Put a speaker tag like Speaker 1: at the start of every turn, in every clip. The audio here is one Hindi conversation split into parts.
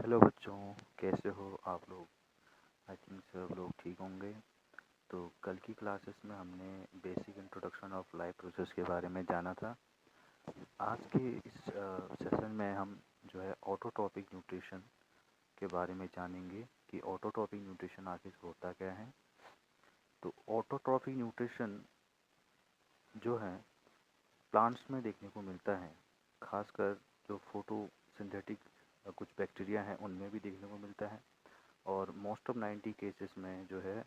Speaker 1: हेलो बच्चों, कैसे हो आप लोग। आई थिंक सब लोग ठीक होंगे। तो कल की क्लासेस में हमने basic introduction of life process के बारे में जाना था। आज के इस सेशन में हम जो है ऑटोट्रॉपिक न्यूट्रिशन के बारे में जानेंगे कि ऑटोट्रॉपिक न्यूट्रिशन आखिर होता क्या है। तो ऑटोट्रॉपिक न्यूट्रिशन जो है प्लांट्स में देखने को मिलता है, खासकर जो फोटोसिंथेटिक कुछ बैक्टीरिया हैं उनमें भी देखने को मिलता है। और मोस्ट ऑफ 90 केसेस में जो है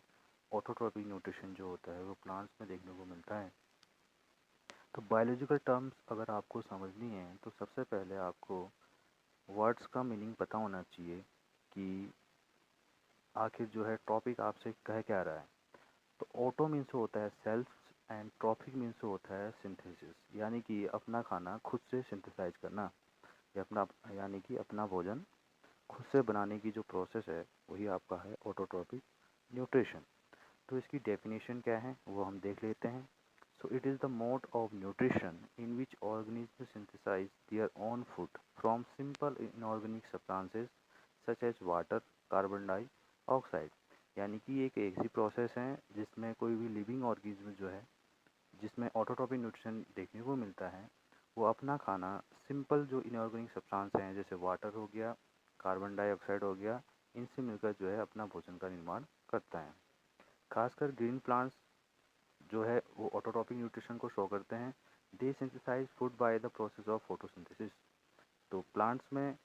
Speaker 1: ऑटोट्रॉपिक न्यूट्रिशन जो होता है वो प्लांट्स में देखने को मिलता है। तो बायोलॉजिकल टर्म्स अगर आपको समझनी है तो सबसे पहले आपको वर्ड्स का मीनिंग पता होना चाहिए कि आखिर जो है टॉपिक आपसे कह क्या रहा है। तो ऑटो मीन्स होता है सेल्फ एंड ट्रॉपिक मीन्स होता है सिंथेसिस, यानी कि अपना खाना खुद से सिंथेसाइज करना या अपना यानी कि अपना भोजन खुद से बनाने की जो प्रोसेस है वही आपका है ऑटोट्रॉपिक न्यूट्रिशन। तो इसकी डेफिनेशन क्या है वो हम देख लेते हैं। So it is the mode of nutrition in which organism synthesize their own food from simple inorganic substances such as water, carbon dioxide. यानी कि एक ऐसी प्रोसेस है जिसमें कोई भी लिविंग ऑर्गेनिज्म जो है जिसमें ऑटोट्रॉपिक न्यूट्रिशन देखने को मिलता है वो अपना खाना सिंपल जो इनऑर्गेनिक सब्सटेंस हैं जैसे वाटर हो गया, कार्बन डाइऑक्साइड हो गया, इनसे मिलकर जो है अपना भोजन का निर्माण करता है। खासकर ग्रीन प्लांट्स जो है वो ऑटोट्रॉपिक न्यूट्रिशन को शो करते हैं। They synthesise food by the process of photosynthesis. तो प्लांट्स में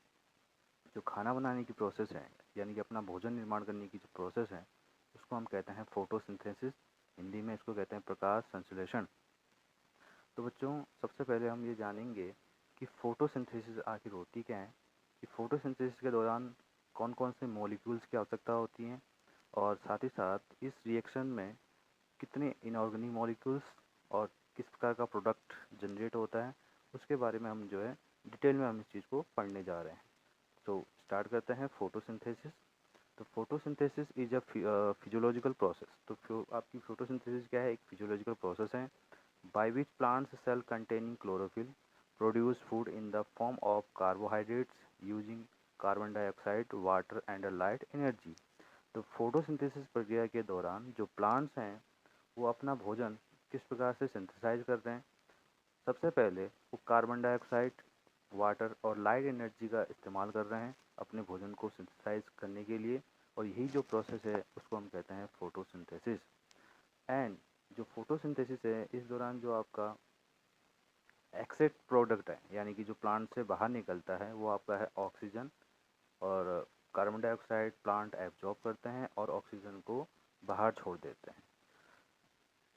Speaker 1: जो खाना बनाने की प्रोसेस है यानी कि अपना भोजन निर्माण करने की जो प्रोसेस है उसको हम कहते हैं फोटोसिंथेसिस। हिंदी में इसको कहते हैं प्रकाश संश्लेषण। तो बच्चों सबसे पहले हम ये जानेंगे कि फ़ोटोसिंथेसिस आखिर होती क्या है, कि फ़ोटोसिंथेसिस के दौरान कौन कौन से मॉलिक्यूल्स की आवश्यकता होती है और साथ ही साथ इस रिएक्शन में कितने इनऑर्गेनिक मॉलिक्यूल्स और किस प्रकार का प्रोडक्ट जनरेट होता है, उसके बारे में हम जो है डिटेल में हम इस चीज़ को पढ़ने जा रहे हैं। तो स्टार्ट करते हैं फोटोसिंथेसिस। तो photosynthesis is a physiological process. तो आपकी फोटोसिंथेसिस क्या है, एक फिजियोलॉजिकल प्रोसेस है by which plants cell containing chlorophyll produce food in the form of carbohydrates using carbon dioxide, water and a light energy। तो फोटोसिंथेसिस प्रक्रिया के दौरान जो प्लांट्स हैं वो अपना भोजन किस प्रकार से सिंथेसाइज कर रहे हैं। सबसे पहले वो कार्बन डाइऑक्साइड, वाटर और लाइट एनर्जी का इस्तेमाल कर रहे हैं अपने भोजन को सिंथेसाइज करने के लिए, और यही जो प्रोसेस है उसको हम कहते हैं फोटोसिंथेसिस। एंड जो फोटोसिंथेसिस है इस दौरान जो आपका एक्सेट प्रोडक्ट है यानी कि जो प्लांट से बाहर निकलता है वो आपका है ऑक्सीजन, और कार्बन डाइऑक्साइड प्लांट एब्जॉर्ब करते हैं और ऑक्सीजन को बाहर छोड़ देते हैं।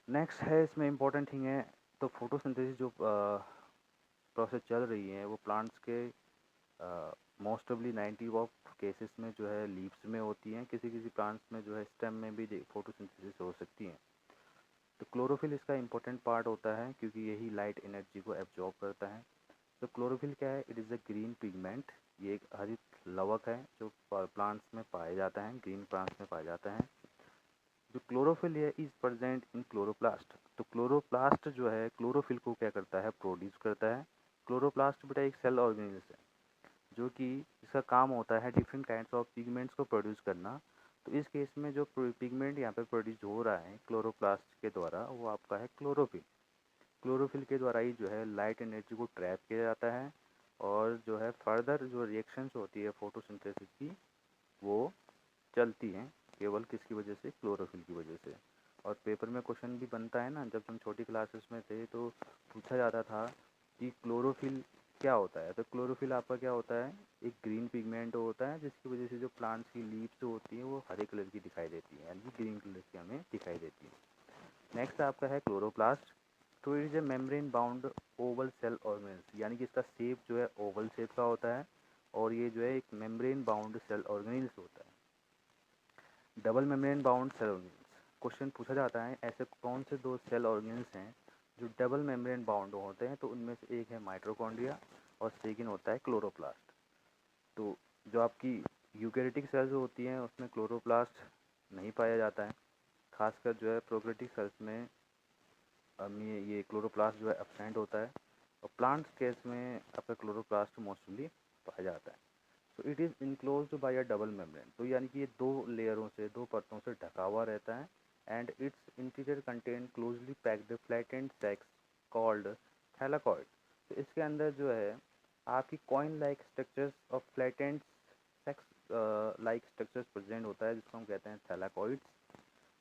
Speaker 1: नेक्स्ट है इसमें इम्पोर्टेंट थिंग है, तो फोटोसिंथेसिस जो प्रोसेस चल रही है वो प्लांट्स के मोस्ट ऑफली 90 ऑफ केसेस में जो है लीव्स में होती हैं, किसी किसी प्लांट्स में जो है स्टेम में भी फोटोसिंथेसिस हो सकती है। तो क्लोरोफिल इसका इंपॉर्टेंट पार्ट होता है क्योंकि यही लाइट एनर्जी को एब्जॉर्ब करता है। तो क्लोरोफिल क्या है, it is a green pigment. ये एक हरित लवक है जो प्लांट्स में पाया जाता है, ग्रीन प्लांट्स में पाया जाता है। जो क्लोरोफिल है इज़ प्रेजेंट इन क्लोरोप्लास्ट। तो क्लोरोप्लास्ट जो है क्लोरोफिल को क्या करता है, प्रोड्यूस करता है। क्लोरोप्लास्ट बेटा एक सेल ऑर्गेनिज्म है जो कि इसका काम होता है डिफरेंट काइंड्स ऑफ पिगमेंट्स को प्रोड्यूस करना। तो इस केस में जो पिगमेंट यहाँ पे प्रोड्यूस हो रहा है क्लोरोप्लास्ट के द्वारा वो आपका है क्लोरोफिल। क्लोरोफिल के द्वारा ही जो है लाइट एनर्जी को ट्रैप किया जाता है, और जो है फर्दर जो रिएक्शंस होती है फोटोसिंथेसिस की वो चलती हैं केवल किसकी वजह से, क्लोरोफिल की वजह से। और पेपर में क्वेश्चन भी बनता है ना, जब हम छोटी क्लासेस में थे तो पूछा जाता था कि क्लोरोफिल क्या होता है। तो क्लोरोफिल आपका क्या होता है, एक ग्रीन पिगमेंट होता है जिसकी वजह से जो प्लांट्स की लीव्स होती हैं वो हरे कलर की दिखाई देती है, यानी कि ग्रीन कलर की हमें दिखाई देती है। नेक्स्ट आपका है क्लोरोप्लास्ट। तो it is a membrane bound oval cell organism, यानी कि इसका शेप जो है ओवल शेप का होता है, और ये जो है एक मेम्ब्रेन बाउंड सेल ऑर्गेनिज्म होता है। Double membrane bound cell organism, question पूछा जाता है ऐसे कौन से दो सेल ऑर्गेनिज्म हैं जो डबल मेम्ब्रेन बाउंड होते हैं। तो उनमें से एक है माइटोकॉन्ड्रिया और सेकंड होता है क्लोरोप्लास्ट। तो जो आपकी यूकेरियोटिक सेल्स होती हैं उसमें क्लोरोप्लास्ट नहीं पाया जाता है, खासकर जो है प्रोकैरियोटिक सेल्स में ये क्लोरोप्लास्ट जो है एब्सेंट होता है, और प्लांट्स केस में आपका क्लोरोप्लास्ट मोस्टली पाया जाता है। सो it is enclosed bye a double membrane. तो यानी कि ये दो लेयरों से, दो परतों से ढका हुआ रहता है। And its interior contain closely packed flattened sacs called thylakoid. तो इसके अंदर जो है आपकी coin like structures of flattened sacs like structures present होता है, जिसको हम कहते हैं thylakoids.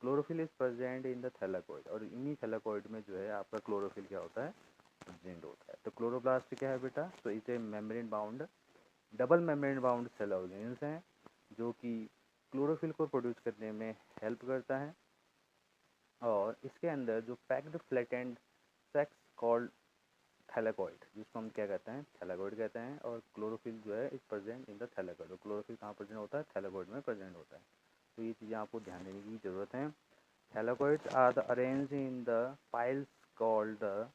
Speaker 1: Chlorophyll is present in the thylakoid, और इन्हीं थैलाकॉइड में जो है आपका क्लोरोफिल क्या होता है, प्रेजेंट होता है। तो क्लोरोप्लास्ट क्या है बेटा, तो इसे membrane bound, double membrane bound cell organs हैं जो कि क्लोरोफिल को प्रोड्यूस करने में हेल्प करता है। और इसके अंदर जो packed flattened sex called thylakoid, जिसको हम क्या कहते हैं, थैलाकॉइड कहते हैं। और क्लोरोफिल जो है is present in the thylakoid. और क्लोरोफिल कहाँ प्रेजेंट होता है, थैलाकॉइड में प्रेजेंट होता है। तो ये चीज़ें आपको ध्यान देने की ज़रूरत है। Thylakoids are the arrange in the piles called the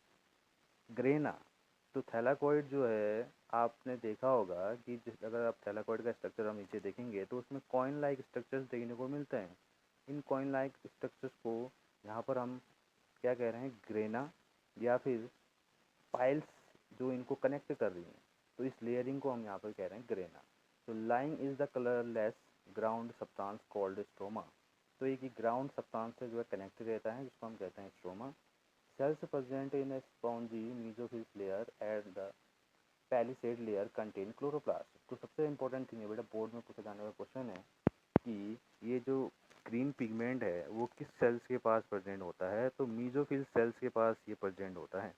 Speaker 1: grana. तो थैलाकॉइड जो है आपने देखा होगा कि जिस, अगर आप थैलाकॉइड का स्ट्रक्चर हम नीचे देखेंगे तो उसमें कॉइन लाइक स्ट्रक्चर्स देखने को मिलते हैं। इन कॉइन लाइक स्ट्रक्चर्स को यहाँ पर हम क्या कह रहे हैं, ग्रेना या फिर पाइल्स, जो इनको कनेक्ट कर रही हैं। तो इस लेयरिंग को हम यहाँ पर कह रहे हैं ग्रेना। तो lying is the colourless ground substance called stroma. तो एक ही ग्राउंड सब्सटेंस से जो है कनेक्ट रहता है, जिसको हम कहते हैं stroma. Cells present in a spongy mesophyll layer and the palisade layer contain chloroplast। तो सबसे इम्पोर्टेंट थिंग है बेटा, बोर्ड में पूछा जाने वाला क्वेश्चन है कि ये जो ग्रीन पिगमेंट है वो किस सेल्स के पास प्रेजेंट होता है, तो मीजोफिल सेल्स के पास ये प्रेजेंट होता है।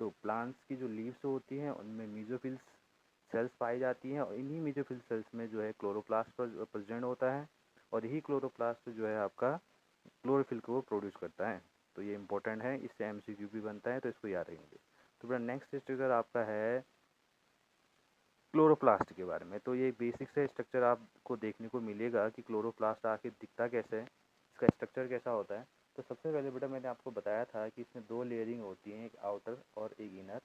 Speaker 1: तो प्लांट्स की जो लीव्स होती हैं उनमें मीजोफिल सेल्स पाई जाती हैं, और इन्हीं मीजोफिल सेल्स में जो है क्लोरोप्लास्ट प्रेजेंट होता है। और यही क्लोरोप्लास्ट जो है आपका क्लोरोफिल को प्रोड्यूस करता है। तो ये इंपॉर्टेंट है, इससे एमसीक्यू भी बनता है, तो इसको याद रखेंगे। तो फिर नेक्स्ट स्ट्रक्चर आपका है क्लोरोप्लास्ट के बारे में। तो ये बेसिक से स्ट्रक्चर आपको देखने को मिलेगा कि क्लोरोप्लास्ट आखिर दिखता कैसे है, इसका स्ट्रक्चर कैसा होता है। तो सबसे पहले बेटा मैंने आपको बताया था कि इसमें दो लेयरिंग होती हैं, एक आउटर और एक इनर।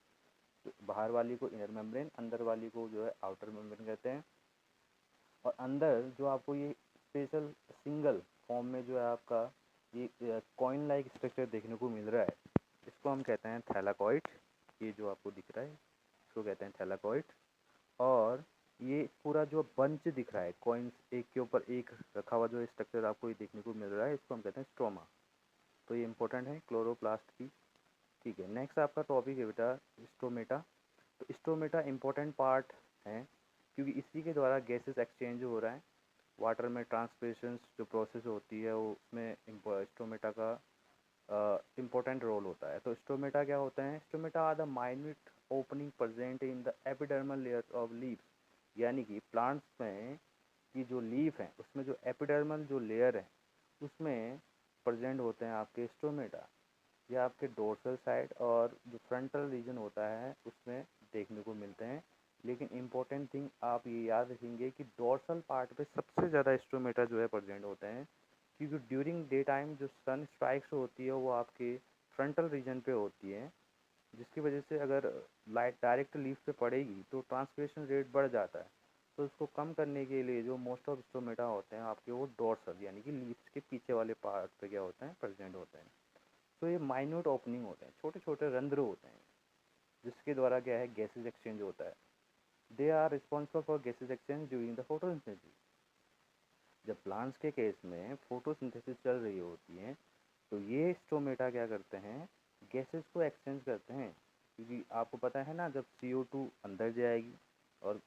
Speaker 1: तो बाहर वाली को इनर मेम्ब्रेन, अंदर वाली को जो है आउटर मेम्ब्रेन कहते हैं। और अंदर जो आपको ये स्पेशल सिंगल फॉर्म में जो है आपका ये कॉइन लाइक स्ट्रक्चर देखने को मिल रहा है, इसको हम कहते हैं थैलाकॉइड। ये जो आपको दिख रहा है इसको कहते हैं थैलाकॉइड। और ये पूरा जो बंच दिख रहा है, कॉइन्स एक के ऊपर एक रखा हुआ जो स्ट्रक्चर आपको ये देखने को मिल रहा है, इसको हम कहते हैं स्ट्रोमा। तो ये इंपॉर्टेंट है क्लोरोप्लास्ट की। ठीक है, नेक्स्ट आपका टॉपिक है बेटा स्टोमेटा। तो स्टोमेटा इम्पोर्टेंट पार्ट है, क्योंकि इसी के द्वारा गैसेस एक्सचेंज हो रहा है। वाटर में ट्रांसपिरेशन जो प्रोसेस होती है वो उसमें स्टोमेटा का इम्पोर्टेंट रोल होता है। तो स्टोमेटा क्या होता है, stomata are the minute opening present in the epidermal layer of leaves. यानी कि प्लांट्स में की जो लीफ है उसमें जो एपिडर्मल जो लेयर है उसमें प्रेजेंट होते हैं आपके स्टोमेटा। ये आपके डोर्सल साइड और जो फ्रंटल रीजन होता है उसमें देखने को मिलते हैं। लेकिन इम्पोर्टेंट थिंग आप ये याद रखेंगे कि डोर्सल पार्ट पे सबसे ज़्यादा स्टोमेटा जो है प्रेजेंट होते हैं, क्योंकि ड्यूरिंग डे टाइम जो सन स्ट्राइक्स होती है वो आपके फ्रंटल रीजन पे होती है, जिसकी वजह से अगर लाइट डायरेक्ट लीफ पे पड़ेगी तो ट्रांसपिरेशन रेट बढ़ जाता है। तो इसको कम करने के लिए जो मोस्ट ऑफ स्टोमेटा होते हैं आपके वो डोर्सल यानी कि लीव्स के पीछे वाले पार्ट पे क्या होते हैं, प्रेजेंट होते हैं। तो ये माइन्यूट ओपनिंग होते हैं, छोटे छोटे रंध्र होते हैं, जिसके द्वारा क्या है गैसेज एक्सचेंज होता है। They are responsible for gases exchange during the photosynthesis. जब प्लांट्स के केस में फोटोसिंथेसिस चल रही होती है तो ये स्टोमेटा क्या करते हैं, गैसेस को एक्सचेंज करते हैं। क्योंकि आपको पता है ना, जब CO2 अंदर जाएगी और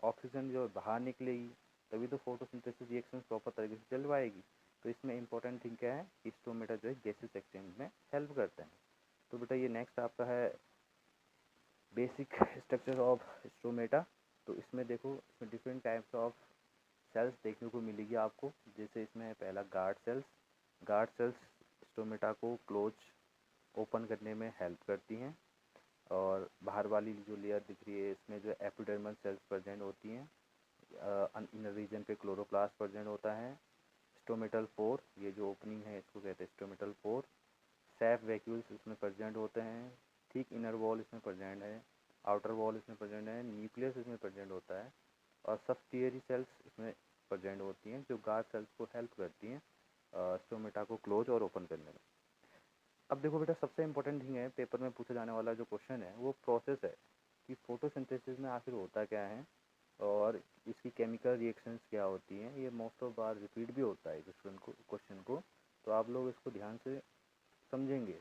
Speaker 1: ऑक्सीजन जो बाहर निकलेगी तभी तो फोटोसिंथेसिस रिएक्शन प्रॉपर तरीके से चल पाएगी। तो इसमें इंपॉर्टेंट थिंग क्या है, स्टोमेटा जो है गैसेस एक्सचेंज में हेल्प करते हैं। तो बेटा ये नेक्स्ट आपका है बेसिक स्ट्रक्चर ऑफ स्टोमेटा। तो इसमें देखो, इसमें डिफरेंट टाइप्स ऑफ सेल्स देखने को मिलेगी आपको। जैसे इसमें पहला guard cells. Guard cells stomata को क्लोज ओपन करने में हेल्प करती हैं। और बाहर वाली जो लेयर दिख रही है इसमें जो एपिडर्मल सेल्स प्रेजेंट होती हैं। इनर रीजन पे क्लोरोप्लास्ट प्रेजेंट होता है। स्टोमेटल पोर, ये जो ओपनिंग है इसको कहते हैं स्टोमेटल पोर। सैफ वैक्यूल्स इसमें प्रेजेंट होते हैं। ठीक इनर वॉल इसमें प्रेजेंट है, आउटर वॉल इसमें प्रेजेंट है, न्यूक्लियस इसमें प्रेजेंट होता है। और सब्सिडियरी सेल्स इसमें प्रेजेंट होती हैं जो गार्ड सेल्स को हेल्प करती हैं स्टोमेटा को क्लोज और ओपन करने में। अब देखो बेटा, सबसे इंपॉर्टेंट थिंग है, पेपर में पूछा जाने वाला जो क्वेश्चन है वो प्रोसेस है कि फोटोसिंथेसिस में आखिर होता क्या है और इसकी केमिकल रिएक्शंस क्या होती हैं, ये मोस्ट ऑफ बार रिपीट भी होता है क्वेश्चन को, तो आप लोग इसको ध्यान से समझेंगे।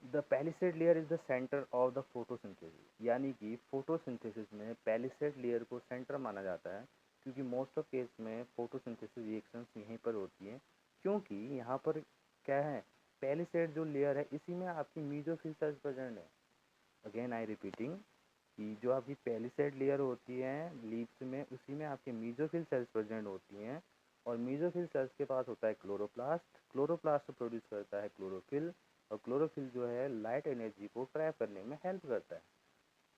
Speaker 1: The palisade layer is the centre of the photosynthesis, यानी कि फोटोसिंथेसिस में पैलिसेड लेयर को सेंटर माना जाता है, क्योंकि मोस्ट ऑफ केस में फोटोसिंथेसिस रिएक्शंस यहीं पर होती हैं, क्योंकि यहाँ पर क्या है, पैलिसेड जो लेयर है इसी में आपकी मेसोफिल सेल्स प्रेजेंट है। अगेन आई रिपीटिंग कि जो आपकी पैलिसेड लेयर होती है लीव्स में, उसी में आपके मेसोफिल सेल्स प्रेजेंट होती हैं, और मेसोफिल सेल्स के पास होता है क्लोरोप्लास्ट। क्लोरोप्लास्ट प्रोड्यूस करता है क्लोरोफिल, और क्लोरोफिल जो है लाइट एनर्जी को ट्रैप करने में हेल्प करता है।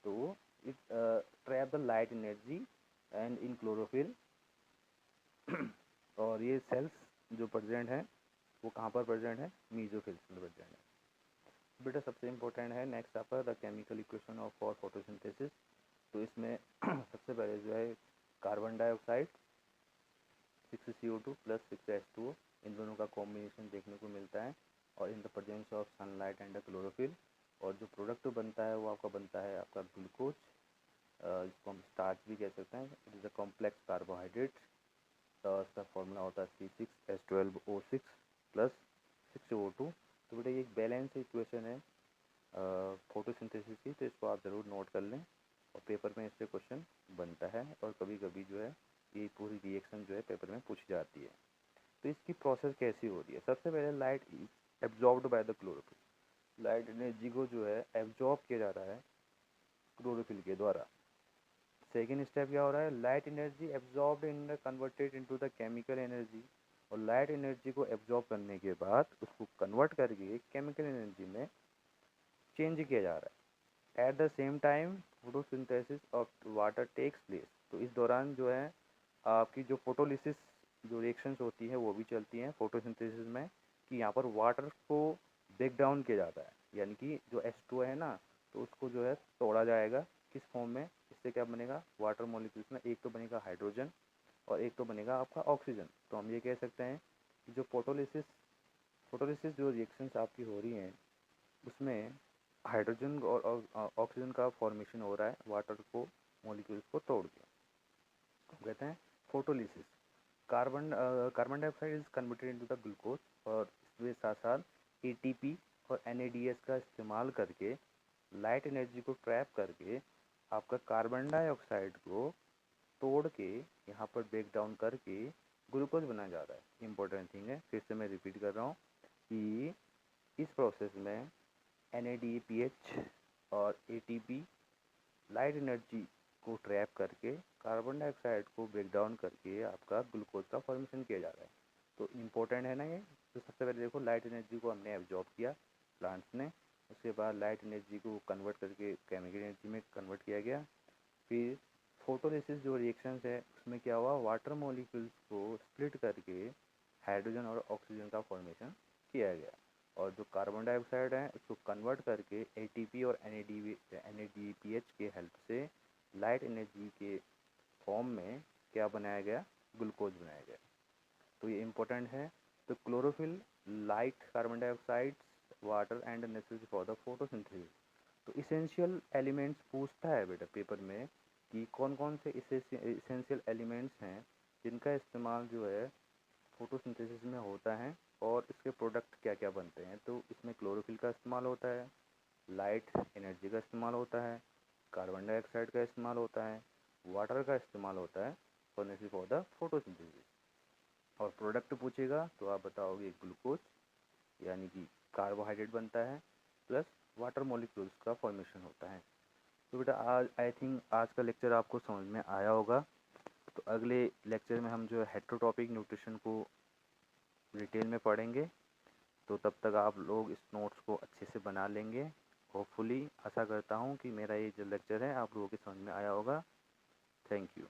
Speaker 1: तो it trap the light energy and in chlorophyll. और ये सेल्स जो प्रेजेंट है वो कहाँ पर प्रेजेंट है, मेसोफिल में प्रेजेंट है। बेटा सबसे इम्पोर्टेंट है नेक्स्ट आपका the chemical equation of for photosynthesis. तो इसमें सबसे पहले जो है carbon dioxide 6CO2 plus 6H2O, इन दोनों का कॉम्बिनेशन देखने को मिलता है, और in the presence of sunlight and the chlorophyll. और जो प्रोडक्ट बनता है वो आपका बनता है आपका ग्लूकोज, जिसको हम स्टार्च भी कह सकते हैं। It is a complex carbohydrate. इसका फॉर्मूला होता है C6H12O6 प्लस 6O2। तो बेटा ये एक बैलेंस इक्वेशन है फोटोसिंथेसिस की, तो इसको आप ज़रूर नोट कर लें, और पेपर में इससे क्वेश्चन बनता है, और कभी कभी जो है ये पूरी रिएक्शन जो है पेपर में पूछी जाती है। तो इसकी प्रोसेस कैसी हो रही है, सबसे पहले light absorbed by the chlorophyll, light energy को जो है एब्जॉर्ब किया जा रहा है क्लोरोफिल के द्वारा। सेकेंड स्टेप क्या हो रहा है, light energy absorbed in converted into the chemical energy, और लाइट एनर्जी को एब्जॉर्ब करने के बाद उसको कन्वर्ट करके केमिकल एनर्जी में चेंज किया जा रहा है। At the same time photosynthesis of water takes place, तो इस दौरान जो है आपकी जो फोटोलिसिस जो रिएक्शंस होती है वो भी चलती हैं फोटोसिंथेसिस में, कि यहाँ पर वाटर को ब्रेक डाउन किया जाता है, यानी कि जो H2O है ना, तो उसको जो है तोड़ा जाएगा किस फॉर्म में, इससे क्या बनेगा, वाटर मॉलिक्यूल्स में एक तो बनेगा हाइड्रोजन और एक तो बनेगा आपका ऑक्सीजन। तो हम ये कह सकते हैं कि जो फोटोलिसिस जो रिएक्शंस आपकी हो रही हैं उसमें हाइड्रोजन और ऑक्सीजन का फॉर्मेशन हो रहा है वाटर को मॉलिक्यूल्स को तोड़ के, कहते हैं photolysis. Carbon dioxide is converted into the glucose, और इसके साथ साथ ATP और NADS का इस्तेमाल करके लाइट एनर्जी को ट्रैप करके आपका कार्बन डाइऑक्साइड को तोड़ के यहाँ पर ब्रेक डाउन करके ग्लूकोज बनाया जा रहा है। इम्पोर्टेंट थिंग है, फिर से मैं रिपीट कर रहा हूँ कि इस प्रोसेस में NADPH और ATP लाइट एनर्जी को ट्रैप करके कार्बन डाइऑक्साइड को ब्रेक डाउन करके आपका ग्लूकोज का फॉर्मेशन किया जा रहा है। तो इम्पोर्टेंट है ना ये। तो सबसे पहले देखो लाइट एनर्जी को हमने एब्जॉर्ब किया प्लांट्स ने, उसके बाद लाइट एनर्जी को कन्वर्ट करके केमिकल एनर्जी में कन्वर्ट किया गया। फिर फोटोलिसिस जो रिएक्शंस है उसमें क्या हुआ, वाटर मॉलिक्यूल्स को स्प्लिट करके हाइड्रोजन और ऑक्सीजन का फॉर्मेशन किया गया, और जो कार्बन डाइऑक्साइड है उसको कन्वर्ट करके ATP और NADPH के हेल्प से लाइट एनर्जी के फॉर्म में क्या बनाया गया, ग्लूकोज बनाया गया। तो ये इम्पोर्टेंट है। तो chlorophyll, light, carbon dioxide, water and necessary for the photosynthesis. तो इसेंशियल एलिमेंट्स पूछता है बेटा पेपर में कि कौन कौन से इसेंशियल एलिमेंट्स हैं जिनका इस्तेमाल जो है फोटोसिंथेसिस में होता है, और इसके प्रोडक्ट क्या क्या बनते हैं। तो इसमें क्लोरोफिल का इस्तेमाल होता है, लाइट एनर्जी का इस्तेमाल होता है, कार्बन डाइऑक्साइड का इस्तेमाल होता है, वाटर का इस्तेमाल होता है फॉर द फोटोसिंथेसिस। और प्रोडक्ट पूछेगा तो आप बताओगे ग्लूकोज, यानी कि कार्बोहाइड्रेट बनता है, प्लस वाटर मॉलिक्यूल्स का फॉर्मेशन होता है। तो बेटा आज आई थिंक आज का लेक्चर आपको समझ में आया होगा। तो अगले लेक्चर में हम जो है हेटेरोटॉपिक न्यूट्रिशन को डिटेल में पढ़ेंगे। तो तब तक आप लोग इस नोट्स को अच्छे से बना लेंगे। होपफुली आशा करता हूँ कि मेरा ये जो लेक्चर है आप लोगों के समझ में आया होगा। Thank you.